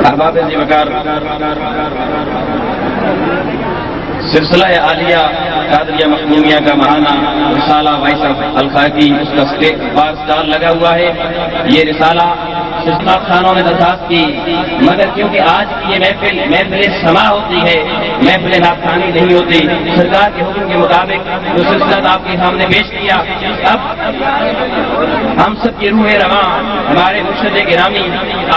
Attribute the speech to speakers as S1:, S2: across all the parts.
S1: احباب وقار، سلسلہ عالیہ قادریہ مخدومیہ کا ماہانہ رسالہ وائس آف الخاکی، اس کا بار سٹال لگا ہوا ہے۔ یہ رسالہ سلسلہ خانوں نے درخواست کی، مگر کیونکہ آج کی یہ محفل سما ہوتی ہے، محفل ناپخانی نہیں ہوتی، سرکار کے حکم کے مطابق جو سلسلہ آپ کے سامنے پیش کیا، اب ہم سب کی روح رواں ہمارے مرشد گرامی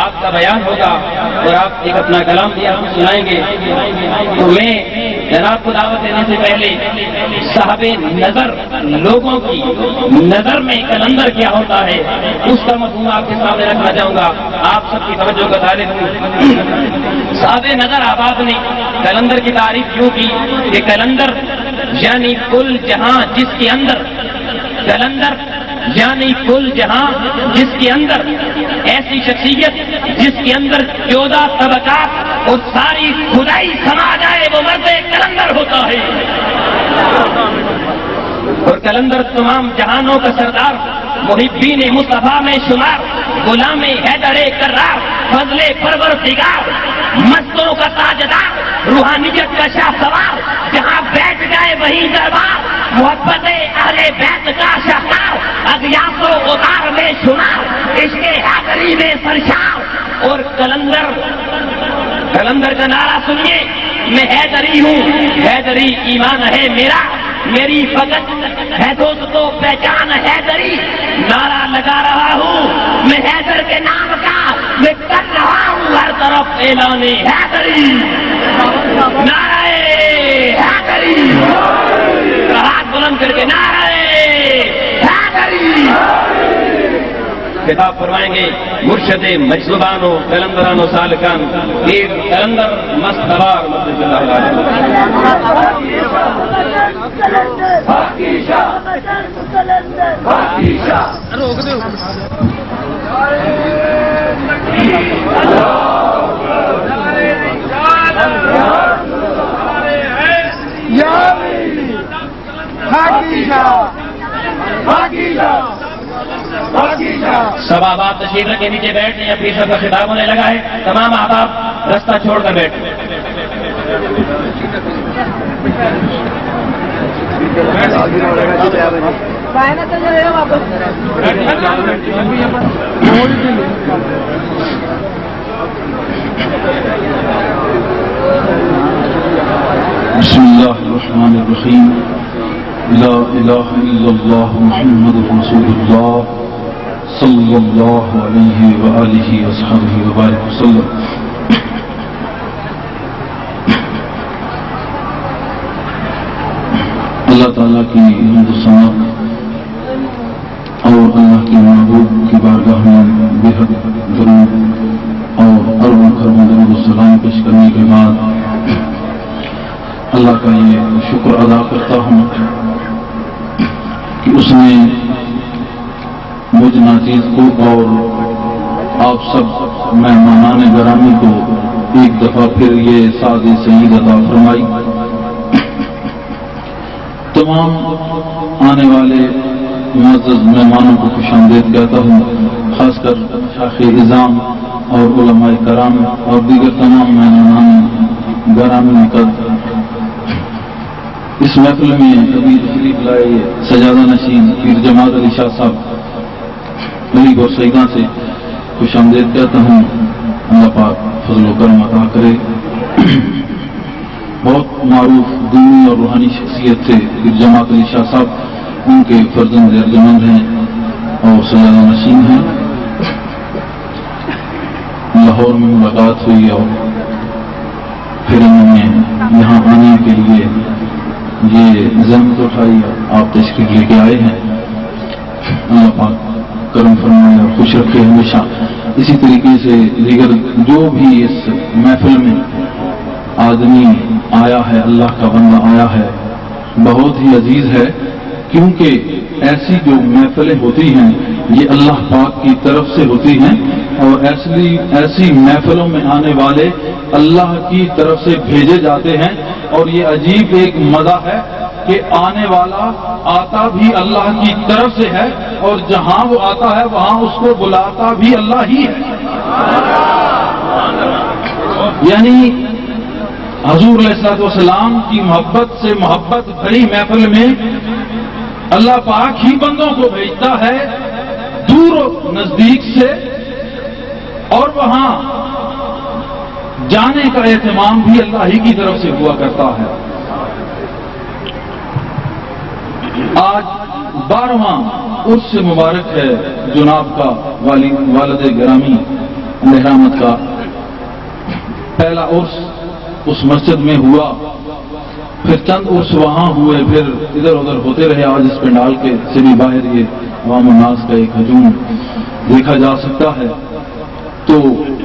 S1: آپ کا بیان ہوگا اور آپ ایک اپنا کلام دیا ہم سنائیں گے۔ تو میں جناب کو دعوت دینے سے پہلے صاحب نظر لوگوں کی نظر میں کلندر کیا ہوتا ہے اس کا مفہوم آپ کے سامنے رکھنا چاہوں گا، آپ سب کی توجہ کا طالب ہوں۔ صاحب نظر آباد نے کلندر کی تعریف کیوں کی کہ کلندر یعنی کل جہاں جس کے اندر، کلندر یعنی کل جہاں جس کے اندر ایسی شخصیت جس کے اندر 14 طبقات اور ساری خدائی سما جائے وہ مرد کلندر ہوتا ہے۔ اور کلندر تمام جہانوں کا سردار، محبین مصطفیٰ میں شمار، غلام حیدر کرار، فضل پروردگار، مستوں کا تاجدار، روحانیت کا شاہ سوار، جہاں بیٹھ جائے وہیں دربار، محبت اہل بیت کا شاہکار، اغیاث و غبار میں شمار، عشق حیدری میں سرشار۔ اور کلندر کا نعرہ سنیے، میں حیدری ہوں، حیدری ایمان ہے میرا، میری فقط ہے دوستو پہچان حیدری، نعرہ لگا رہا ہوں میں حیدر کے نام کا، میں کر رہا ہوں ہر طرف اعلان حیدری، نعرہ حیدری، ہاتھ بلند کر کے نعرہ حیدری۔ خطاب فرمائیں گے مرشد مجذوبانو کلندرانو سالکان پیر کلندر مستوار مدد اللہ علیہ۔ سب احباب تشریف رکھے نیچے بیٹھنے یا پھر سب کا خطاب ہونے لگا ہے، تمام احباب رستہ چھوڑ کر بیٹھ۔
S2: بسم اللہ الرحمن الرحیم، لا الہ الا اللہ محمد رسول اللہ صلی اللہ علیہ وآلہ وصحبہ وبارک وسلم۔ اللہ تعالیٰ کی حمد و ثنا اور اللہ کے محبوب کی بارگاہ میں بے حد درود اور اربوں خربوں درود و سلام پیش کرنے کے بعد اللہ کا یہ شکر ادا کرتا ہوں کہ اس نے مجھ ناچیز کو اور آپ سب مہمانان گرامی کو ایک دفعہ پھر یہ سعد سعید عطا فرمائی۔ تمام آنے والے معزز مہمانوں کو خوش آمدید کہتا ہوں، خاص کر شاخ نظام اور علماء کرام اور دیگر تمام مہمانان گرامی کا اس محفل میں ابھی تشریف لائے سجادہ نشین پیر جماعت علی شاہ صاحب غریب اور سیداں سے خوش آمدید کہتا ہوں۔ اللہ پاک فضل و کرم عطا کرے۔ بہت معروف دینی اور روحانی شخصیت تھے پیر جماعت علی شاہ صاحب، ان کے فرزند ارجمند ہیں اور سجادہ نشین ہیں۔ لاہور میں ملاقات ہوئی اور پھر انہوں نے یہاں آنے کے لیے یہ زحمت اٹھائی، آپ تشریف لے کے آئے ہیں۔ اللہ پاک کرم فرمائے اور خوش رکھے ہمیشہ۔ اسی طریقے سے دیگر جو بھی اس محفل میں آدمی آیا ہے، اللہ کا بندہ آیا ہے، بہت ہی عزیز ہے، کیونکہ ایسی جو محفلیں ہوتی ہیں یہ اللہ پاک کی طرف سے ہوتی ہیں اور ایسی محفلوں میں آنے والے اللہ کی طرف سے بھیجے جاتے ہیں، اور یہ عجیب ایک مزہ ہے کہ آنے والا آتا بھی اللہ کی طرف سے ہے اور جہاں وہ آتا ہے وہاں اس کو بلاتا بھی اللہ ہی ہے. یعنی حضور علیہ الصلوۃ والسلام کی محبت سے محبت بھری محفل میں اللہ پاک ہی بندوں کو بھیجتا ہے دور و نزدیک سے، اور وہاں جانے کا اہتمام بھی اللہ ہی کی طرف سے ہوا کرتا ہے. آج 12واں عرس مبارک ہے جناب کا والد گرامی احمد کا. پہلا عرس اس مسجد میں ہوا، پھر چند عرس وہاں ہوئے، پھر ادھر ادھر ہوتے رہے. آج اس پنڈال کے سے بھی باہر یہ عوام الناس کا ایک ہجوم دیکھا جا سکتا ہے. تو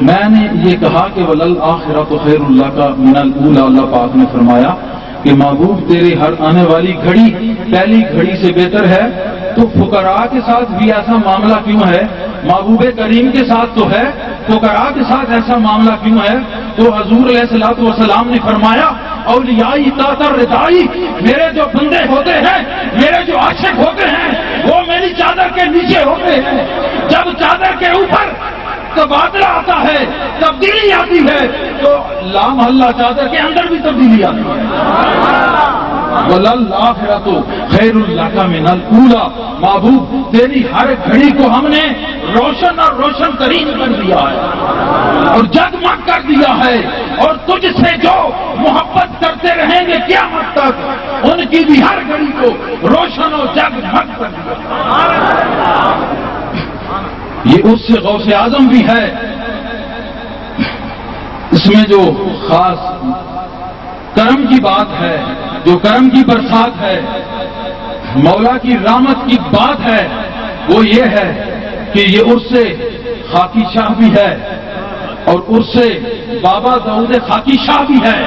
S2: میں نے یہ کہا کہ وَلَلْآخِرَةُ خَيْرٌ لَكَ مِنَ الْأُولَىٰ. اللہ پاک نے فرمایا کہ محبوب تیری ہر آنے والی گھڑی پہلی گھڑی سے بہتر ہے. تو فقراء کے ساتھ بھی ایسا معاملہ کیوں ہے؟ محبوب کریم کے ساتھ تو ہے، فقراء کے ساتھ ایسا معاملہ کیوں ہے؟ تو حضور علیہ الصلوۃ والسلام نے فرمایا اولیائی تحت ردائی، میرے جو بندے ہوتے ہیں، میرے جو عاشق ہوتے ہیں، وہ میری چادر کے نیچے ہوتے ہیں. جب چادر کے اوپر تبادلہ آتا ہے، تبدیلی آتی ہے، تو لا محلہ چادر کے اندر بھی تبدیلی آتی ہے. وَلَلْآخِرَةُ خَيْرٌ لَكَ مِنَ الْأُولَىٰ. محبوب تیری ہر گھڑی کو ہم نے روشن اور روشن ترین کر دیا ہے اور جگمگ کر دیا ہے، اور تجھ سے جو محبت کرتے رہیں گے قیامت تک ان کی بھی ہر گھڑی کو روشن اور جگمگ کر دیا. یہ اس سے غوث اعظم بھی ہے. اس میں جو خاص کرم کی بات ہے، جو کرم کی برسات ہے، مولا کی رحمت کی بات ہے، وہ یہ ہے کہ یہ عرس خاکی شاہ بھی ہے، اور عرس بابا داؤد خاکی شاہ بھی ہے،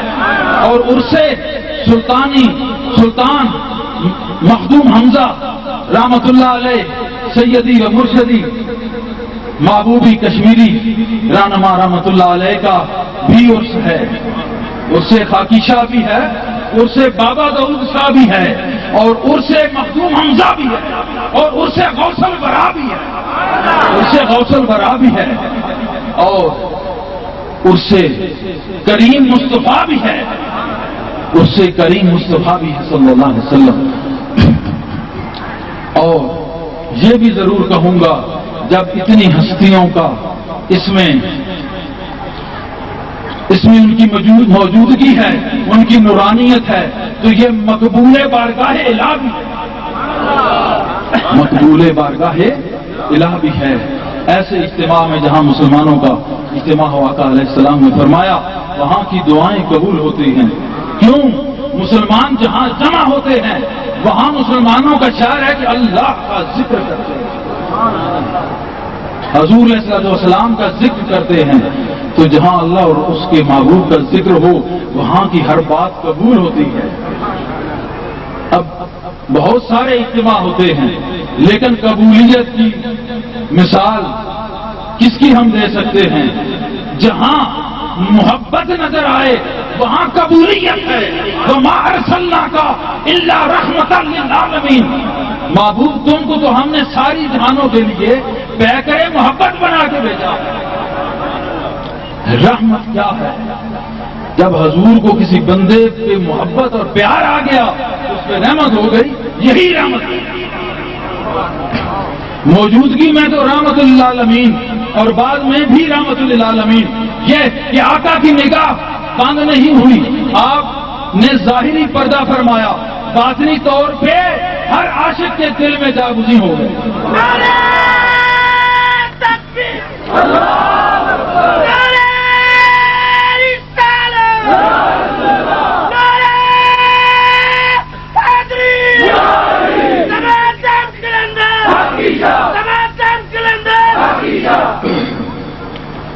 S2: اور عرس سلطان مخدوم حمزہ رحمت اللہ علیہ سیدی و مرشدی محبوبی کشمیری رہنما رحمت اللہ علیہ کا بھی عرس ہے. عرس خاکی شاہ بھی ہے، عرس بابا داؤد شاہ بھی ہے، اور عرس مخدوم حمزہ بھی ہے، اور عرس غوث الورا بھی ہے، عرس غوث الورا بھی ہے، اور عرس کریم مصطفیٰ بھی ہے، عرس کریم مصطفیٰ بھی ہے صلی اللہ علیہ وسلم. اور یہ بھی ضرور کہوں گا جب اتنی ہستیوں کا اس میں ان کی موجودگی ہے، ان کی نورانیت ہے، تو یہ مقبول بارگاہ الہ بھی ہے، مقبول بارگاہ الہ بھی ہے. ایسے اجتماع میں جہاں مسلمانوں کا اجتماع ہوا، آقا علیہ السلام نے فرمایا وہاں کی دعائیں قبول ہوتی ہیں. کیوں؟ مسلمان جہاں جمع ہوتے ہیں وہاں مسلمانوں کا شعر ہے کہ اللہ کا ذکر کرتے ہیں، حضور علیہ الصلوۃ والسلام کا ذکر کرتے ہیں. تو جہاں اللہ اور اس کے محبوب کا ذکر ہو وہاں کی ہر بات قبول ہوتی ہے. اب بہت سارے اجتماع ہوتے ہیں، لیکن قبولیت کی مثال کس کی ہم دے سکتے ہیں؟ جہاں محبت نظر آئے وہاں قبولیت ہے. وَمَا أَرْسَلْنَاكَ إِلَّا رَحْمَةً لِلْعَالَمِينَ. محبوب تم کو تو ہم نے ساری جہانوں کے لیے پیکر محبت بنا کے بھیجا. رحمت کیا ہے؟ جب حضور کو کسی بندے پہ محبت اور پیار آ گیا اس پہ رحمت ہو گئی. یہی رحمت ہے. موجودگی میں تو رحمت للعالمین اور بعد میں بھی رحمت للعالمین. یہ کہ آقا کی نگاہ بند نہیں ہوئی، آپ نے ظاہری پردہ فرمایا، باطنی طور پہ ہر عاشق کے دل میں جاگزی ہو گئے.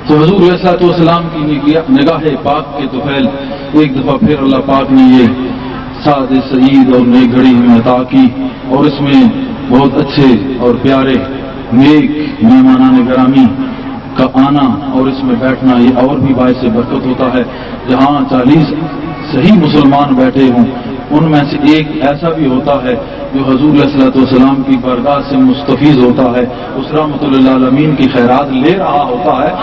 S2: تو حضور علیہ الصلوۃ والسلام کی نگاہ پاک کے طفیل ایک دفعہ پھر اللہ پاک نے یہ سعد سعید اور نیک گھڑی میں عطا کی، اور اس میں بہت اچھے اور پیارے نیک مہمانان گرامی کا آنا اور اس میں بیٹھنا یہ اور بھی باعث برکت ہوتا ہے. جہاں 40 صحیح مسلمان بیٹھے ہوں ان میں سے ایک ایسا بھی ہوتا ہے جو حضور علیہ الصلوۃ والسلام کی بارگاہ سے مستفیض ہوتا ہے، اس رحمۃ للعالمین کی خیرات لے رہا ہوتا ہے،